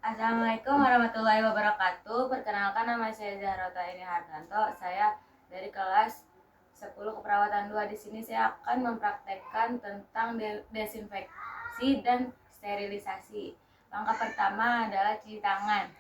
Assalamualaikum warahmatullahi wabarakatuh. Perkenalkan, nama saya Zahrota Ini Hartanto. Saya dari kelas 10 keperawatan 2. Di sini saya akan mempraktekkan tentang desinfeksi dan sterilisasi. Langkah pertama adalah cuci tangan.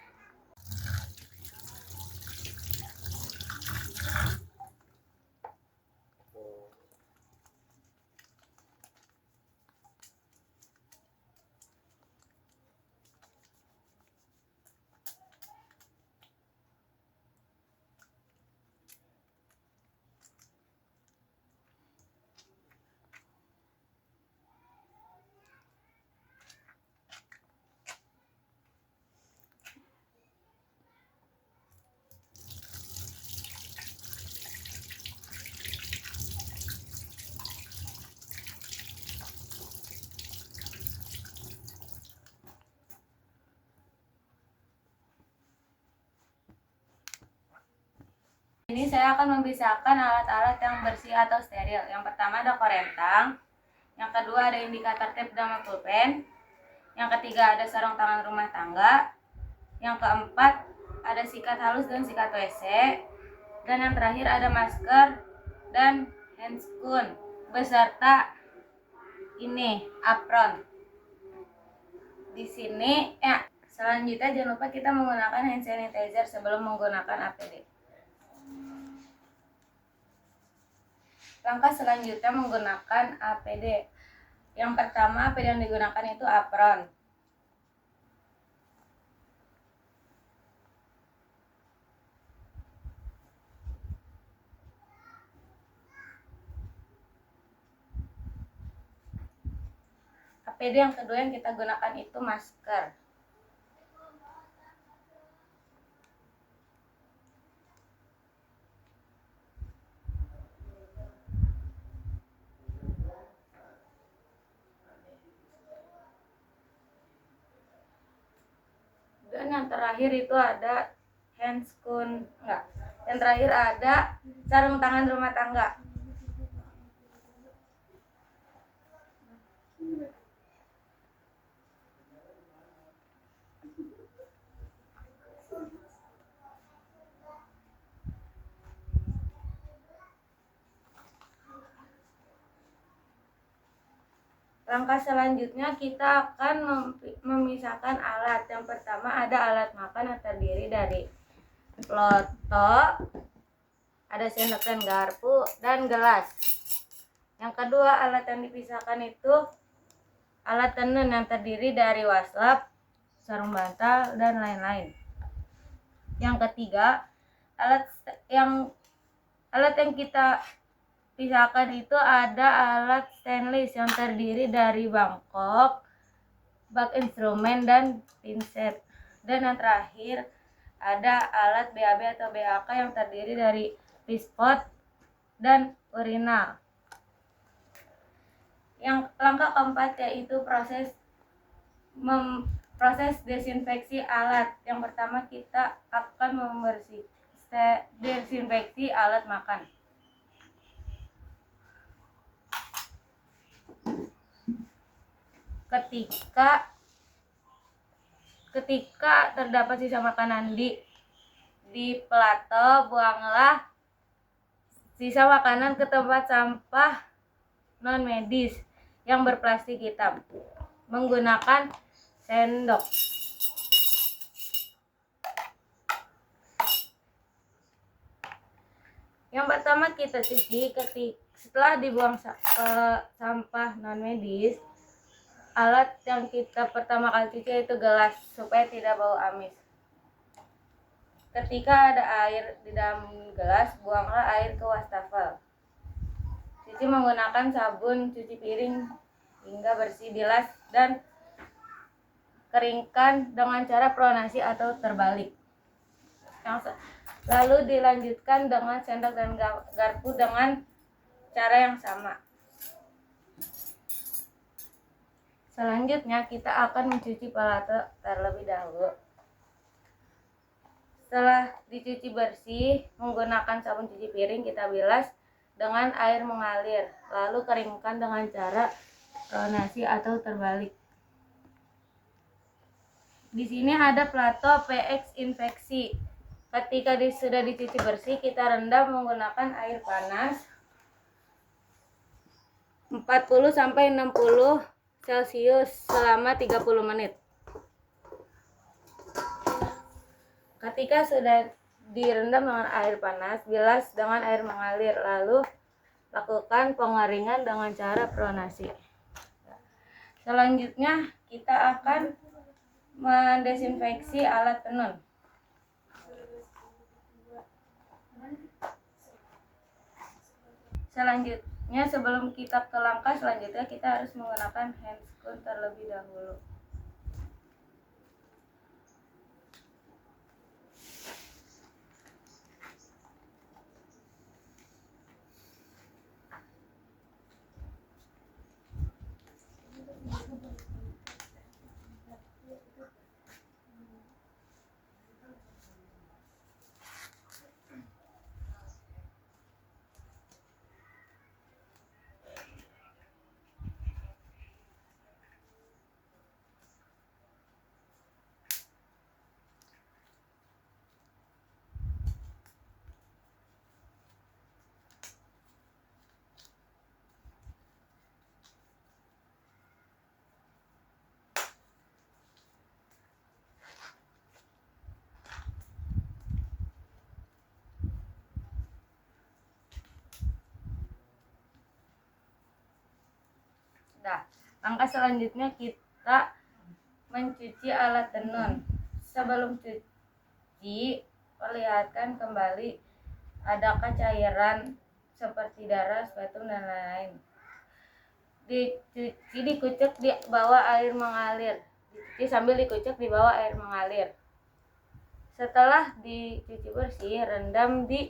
Ini saya akan memisahkan alat-alat yang bersih atau steril. Yang pertama ada korentang, yang kedua ada indikator tape dan pulpen, yang ketiga ada sarung tangan rumah tangga, yang keempat ada sikat halus dan sikat WC, dan yang terakhir ada masker dan handscoon beserta ini apron. Di sini selanjutnya jangan lupa kita menggunakan hand sanitizer sebelum menggunakan APD. Langkah selanjutnya menggunakan APD. Yang pertama APD yang digunakan itu apron. APD yang kedua yang kita gunakan itu masker. Dan yang terakhir itu ada handscoon, enggak. Yang terakhir ada sarung tangan rumah tangga. Langkah selanjutnya kita akan memisahkan alat. Yang pertama ada alat makan yang terdiri dari loto, ada sendok dan garpu, dan gelas. Yang kedua alat yang dipisahkan itu alat tenun yang terdiri dari waslap, sarung bantal, dan lain-lain. Yang ketiga alat yang kita pisahkan itu ada alat stainless yang terdiri dari bangkok, bak instrumen, dan pinset. Dan yang terakhir ada alat BAB atau BAK yang terdiri dari pispot dan urinal. Yang langkah keempat yaitu proses desinfeksi alat. Yang pertama kita akan desinfeksi alat makan. Ketika terdapat sisa makanan di plato, buanglah sisa makanan ke tempat sampah non medis yang berplastik hitam menggunakan sendok. Yang pertama kita cuci. Setelah dibuang sampah non medis, alat yang kita pertama kali cuci itu gelas supaya tidak bau amis. Ketika ada air di dalam gelas, buanglah air ke wastafel. Cuci menggunakan sabun cuci piring hingga bersih, bilas, dan keringkan dengan cara pronasi atau terbalik. Lalu dilanjutkan dengan sendok dan garpu dengan cara yang sama. Selanjutnya kita akan mencuci plato terlebih dahulu. Setelah dicuci bersih menggunakan sabun cuci piring, kita bilas dengan air mengalir, lalu keringkan dengan cara pronasi atau terbalik. Di sini ada plato PX infeksi. Ketika sudah dicuci bersih, kita rendam menggunakan air panas 40 sampai 60 Celcius selama 30 menit. Ketika sudah direndam dengan air panas, bilas dengan air mengalir, lalu lakukan pengeringan dengan cara pronasi. Selanjutnya kita akan mendesinfeksi alat tenun. Selanjutnya, sebelum kita ke langkah selanjutnya, kita harus menggunakan handscoon terlebih dahulu. Nah, langkah selanjutnya kita mencuci alat tenun. Sebelum cuci, perlihatkan kembali adakah cairan seperti darah, sputum, dan lain-lain. Dicuci, dikucek di bawah air mengalir. Dicuci sambil dikucek di bawah air mengalir. Setelah dicuci bersih, rendam di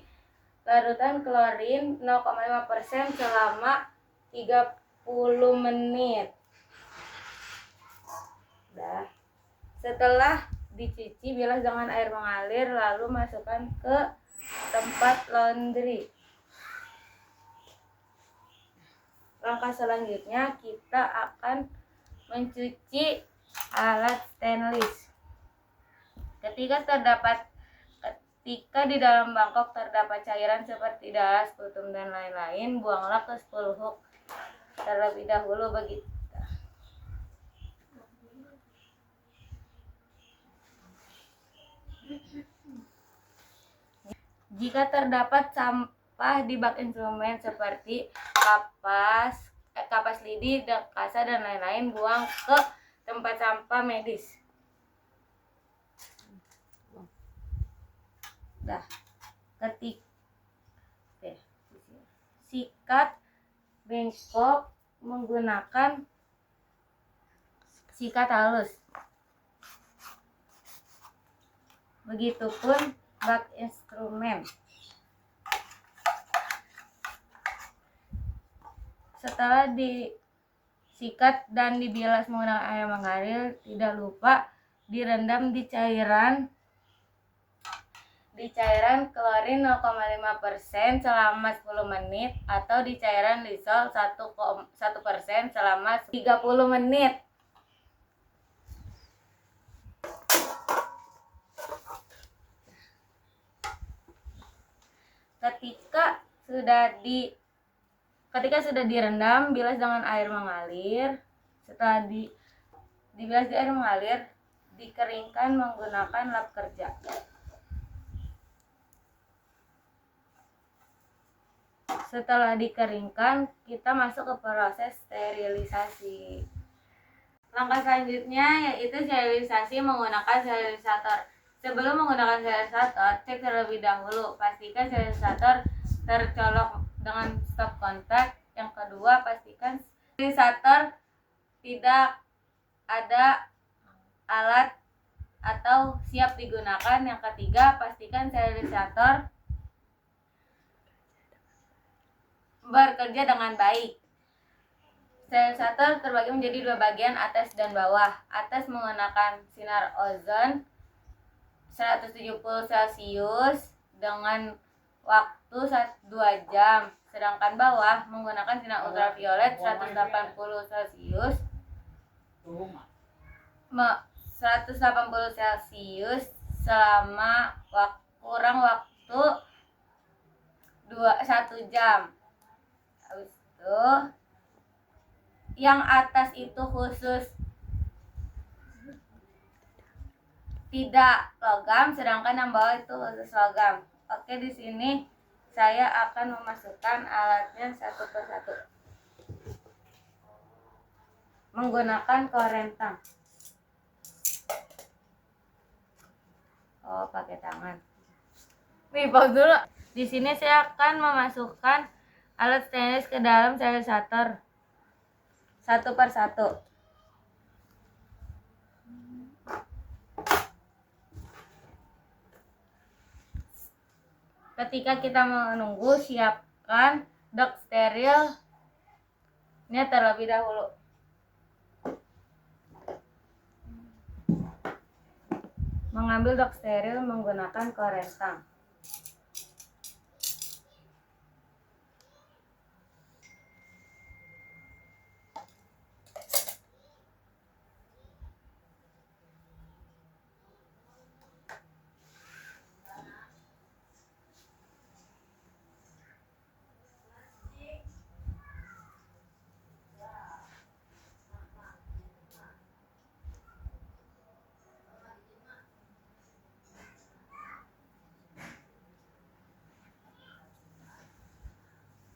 larutan klorin 0,5% selama 30 menit. Setelah dicuci, bilas dengan air mengalir, lalu masukkan ke tempat laundry. Langkah selanjutnya kita akan mencuci alat stainless. Ketika di dalam mangkok terdapat cairan seperti darah, sputum, dan lain-lain, buanglah ke spool hook terlebih dahulu. Begitu. Jika terdapat sampah di bak instrumen seperti kapas lidi, kasa, dan lain-lain, buang ke tempat sampah medis. Sikat bengkok menggunakan sikat halus. Begitupun bak instrumen. Setelah disikat dan dibilas menggunakan air mengalir, tidak lupa direndam di cairan klorin 0,5% selama 10 menit atau di cairan Lysol 1% selama 30 menit. Ketika sudah direndam, bilas dengan air mengalir. Setelah dibilas di air mengalir, dikeringkan menggunakan lap kerja. Setelah dikeringkan, kita masuk ke proses sterilisasi. Langkah selanjutnya yaitu sterilisasi menggunakan sterilisator. Sebelum menggunakan sterilisator, cek terlebih dahulu. Pastikan sterilisator tercolok dengan stop kontak. Yang kedua, pastikan sterilisator tidak ada alat atau siap digunakan. Yang ketiga, pastikan sterilisator bekerja dengan baik. Sterilisator terbagi menjadi dua bagian, atas dan bawah. Atas menggunakan sinar ozon 170 Celcius dengan waktu 2 jam. Sedangkan bawah menggunakan sinar ultraviolet 180 Celcius 180 Celcius selama kurang waktu 1 jam. Habis itu yang atas itu khusus tidak logam, sedangkan yang bawah itu khusus logam. Oke, di sini saya akan memasukkan alatnya satu persatu menggunakan korentang. Oh, pakai tangan. Nih, pause dulu. Di sini saya akan memasukkan alat stainless ke dalam sterilisator satu persatu. Ketika kita menunggu, siapkan dok sterilnya terlebih dahulu. Mengambil dok steril menggunakan korentang.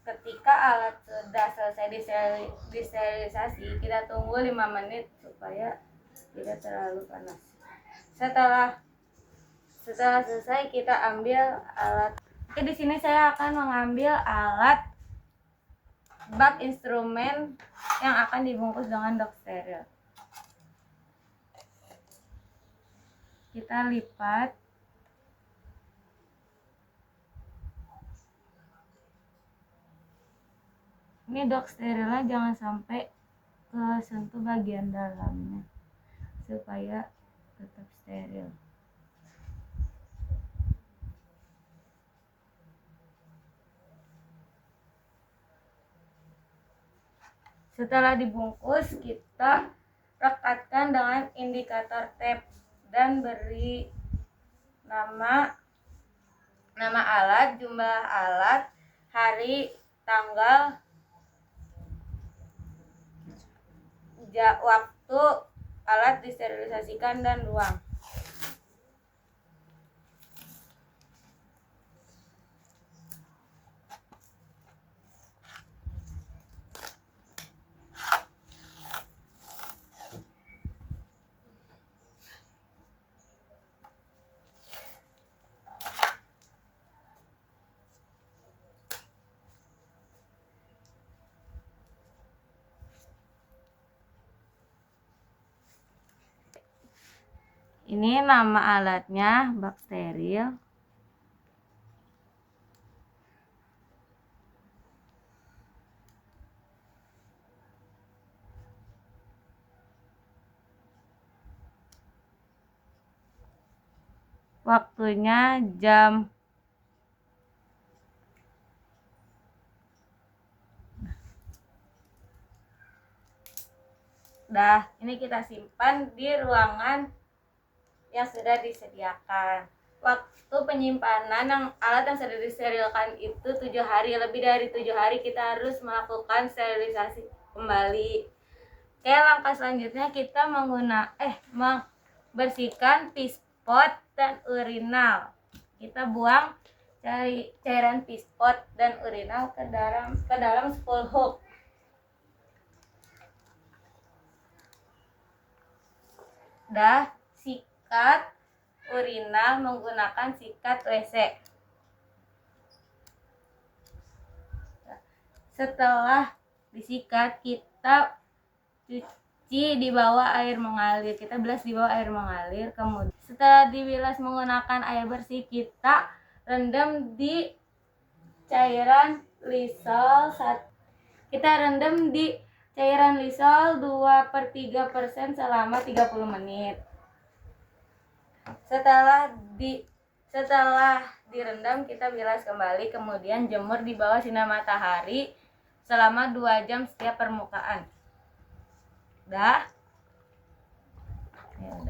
Ketika alat sudah selesai disterilisasi, kita tunggu 5 menit supaya tidak terlalu panas. Setelah selesai, kita ambil alat. Oke, di sini saya akan mengambil alat bak instrumen yang akan dibungkus dengan dok steril. Kita lipat. Ini dok sterilnya jangan sampai kesentuh bagian dalamnya supaya tetap steril. Setelah dibungkus, kita rekatkan dengan indikator tape dan beri nama alat, jumlah alat, hari, tanggal, waktu alat disterilisasikan, dan ruang. Ini nama alatnya, bak steril. Waktunya jam ini kita simpan di ruangan yang sudah disediakan. Waktu penyimpanan alat yang sudah disterilkan itu 7 hari. Lebih dari 7 hari kita harus melakukan sterilisasi kembali. Oke, langkah selanjutnya kita membersihkan pispot dan urinal. Kita buang cairan pispot dan urinal ke dalam spool hook. Sikat urinal menggunakan sikat WC. Setelah disikat, kita cuci di bawah air mengalir. Kita bilas di bawah air mengalir. Kemudian setelah dibilas menggunakan air bersih, kita rendam di cairan Lysol. Kita rendam di cairan Lysol 2/3% selama 30 menit. Setelah direndam, kita bilas kembali, kemudian jemur di bawah sinar matahari selama 2 jam setiap permukaan.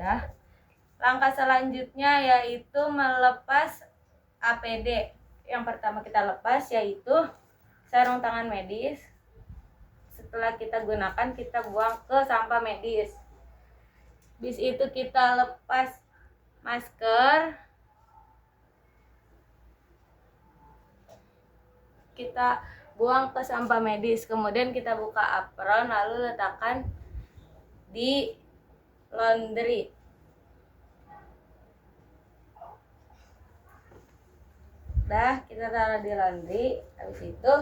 Dah. Langkah selanjutnya yaitu melepas APD. Yang pertama kita lepas yaitu sarung tangan medis. Setelah kita gunakan, kita buang ke sampah medis. Bis itu kita lepas masker, kita buang ke sampah medis. Kemudian kita buka apron lalu letakkan di laundry. Dah, kita taruh di laundry. Habis itu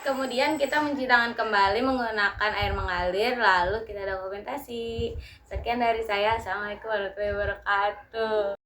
kemudian kita mencuci tangan kembali menggunakan air mengalir, lalu kita dokumentasi. Sekian dari saya. Assalamualaikum warahmatullahi wabarakatuh.